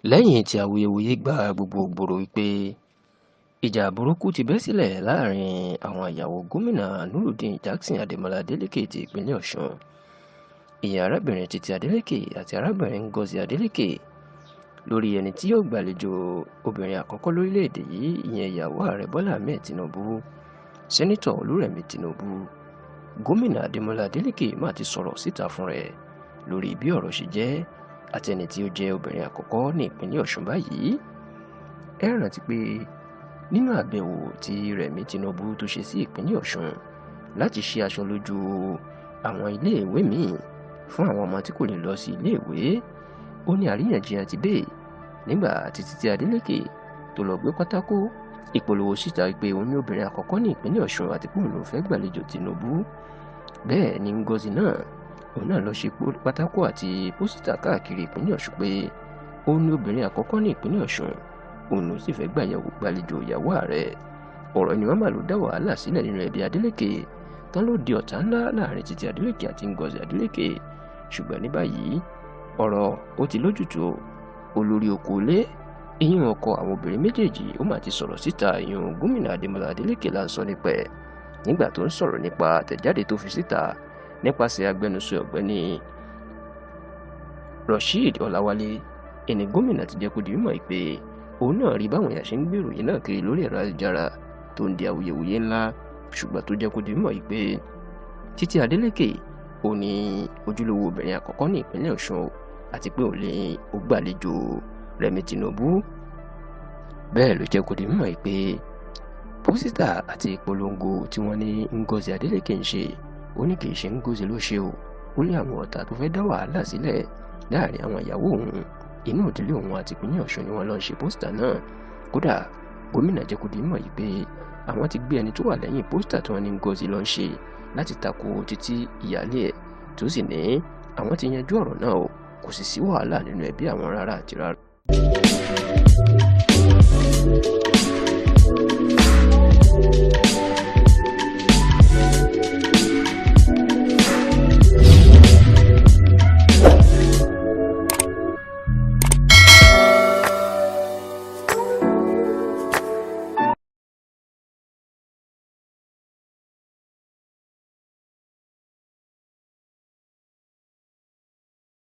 lẹ́yìn tí awuyewuye gba gbogbo ìgboro wípé ìjà burúkú ti bẹ́ sílẹ̀ láàrin àwọn ìyàwó gómìnà Nurudeen Jackson Adémọ́lá Adeleke ti ìpínlẹ̀ Ọ̀ṣun, ìyẹn arábìnrin Títí Adeleke àti arábìnrin Ngozi Adeleke, lórí ẹni tí yóò gbàlejò obìnrin àkọ́kọ́ lórílẹ̀‐èdè yìí, ìyẹn ìyàwó ààrẹ Bọ́lá Ahmed Tinubu, sẹ́nitọ̀ Olúrẹ̀mí Tinubu. Gómìnà Adémọ́lá Adeleke má ti sọ̀rọ̀ síta fún rẹ̀ lórí bí ọ̀rọ̀ ṣe jẹ́ àti ẹni tí ó jẹ́ obìnrin àkọ́kọ́ ní ìpínlẹ̀ Ọ̀ṣun báyìí. Ẹ rántí pé nínú àbẹ̀wò tí Rẹ̀mí Tinubu tó ṣe sí ìpínlẹ̀ Ọ̀ṣun láti ṣe aṣọ lójú àwọn iléèwé míì fún àwọn ọmọ tí kò lè lọ sí iléèwé, ó ní àríyànjiyàn ti dé nígbà tí Títí Adeleke tó lọ gbé pátákó ìpolówó síta pé òun ní obìnrin àkọ́kọ́ ní ìpínlẹ̀ Ọ̀ṣun àti pé òun ló fẹ́ gbàlejò Tinubu. Bẹ́ẹ̀ ni Ngozi náà, òun náà lọ ṣe pátákó àti pósítà káàkiri ìpínlẹ̀ Ọ̀ṣun pé òun ní obìnrin àkọ́kọ́ ní ìpínlẹ̀ Ọ̀ṣun, òun ló sì fẹ́ gbàlejò ìyàwó ààrẹ. Ọ̀rọ̀ ni wọ́n mà ló dá wàhálà sílẹ̀ nínú ẹbí Adeleke tán ló di ọ̀tá ńlá láàrin Títí Adeleke àti Ngozi Adeleke. Ṣùgbọ́n ní báyìí ọ̀rọ̀ ó ti lójútùú. Olórí okòólé ìyẹn ọkọ àwọn obìnrin méjèèjì ó mà ti sọ̀rọ̀ síta. ìyẹn gómìnà Adémọ́lá Adeleke là ń sọ nípa ẹ̀ nígbà tó ń sọ̀rọ̀ nípa àtẹ̀jáde tó fi síta nípasẹ̀ agbẹnusọ ọ̀gbẹ́ni Rasheed Ọláwálé. ẹni gómìnà ti jẹ́ kó di mímọ̀ pé òun náà rí báwọn èèyàn ṣe ń gbèrò yìí náà kiri lórí ẹ̀rọ ayélujára tó ń di awuyewuye ńlá, ṣùgbọ́n tó jẹ́ kó di mímọ̀ pé Títí Adeleke ó ní ojúlówó obìnrin àkọ́kọ́ ní ìpínlẹ̀ Ọ̀ṣun àti pé òun lè ó gbàlejò Rẹ̀mí Tinubu. Bẹ́ẹ̀ ló jẹ́ kó di mímọ̀ pé pósítà àti ìpolongo tí wọ́n ní Ngozi Adeleke ń ṣe, ó ní kì í ṣe Ngozi ló ṣe o. Ó ní àwọn ọ̀tá tó fẹ́ dá wàhálà sílẹ̀ láàrin àwọn ìyàwó òun inú ìdílé òun àti ìpínlẹ̀ Ọ̀ṣun ni wọ́n lọ ṣe pósítà náà. Kódà gómìnà jẹ́ kó di mímọ̀ pé àwọn ti gbé ẹni tó wà lẹ́yìn pósítà tí wọ́n ní Ngozi lọ ń ṣe láti tako Títí ìyálé ẹ̀, tó sì ní àwọn ti yanjú ọ̀rọ̀ náà o, kò sì sí wàhálà nínú ẹbí àwọn rárá àti rárá.